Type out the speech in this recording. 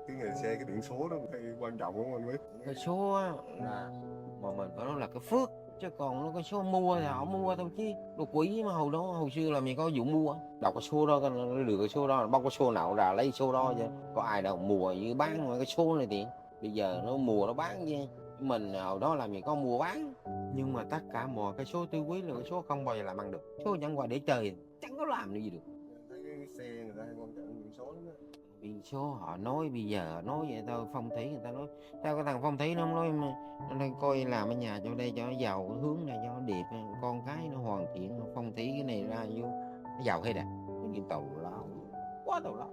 cái nghề xe, cái biển số đó hay quan trọng không anh biết? Cái số á là mà mình phải nói là cái phước, chứ còn nó cái số mua thì họ mua thôi chứ đồ quý. Mà hồi xưa là mình có vụ mua, đọc cái số đó nó được cái số đó, bóc cái số nào ra lấy số đó chứ có ai đâu mua như bán mà cái số này tiền. Bây giờ nó mua nó bán chứ mình hồi đó là mình có mua bán, nhưng mà tất cả mọi cái số tư quý là cái số không bao giờ làm ăn được. Số chẳng qua để chơi, chẳng có làm được gì được. Thấy cái xe người ta hay quan trọng biển số lắm á. Biển số họ nói bây giờ nói vậy thôi, phong thủy người ta nói sao, cái thằng phong thủy nó nói mà nó đang coi làm ở nhà cho đây cho nó giàu, cái hướng này cho nó đẹp, con cái nó hoàn thiện, phong thủy cái này ra vô nó giàu hết à. Cái tàu lao quá tàu lao.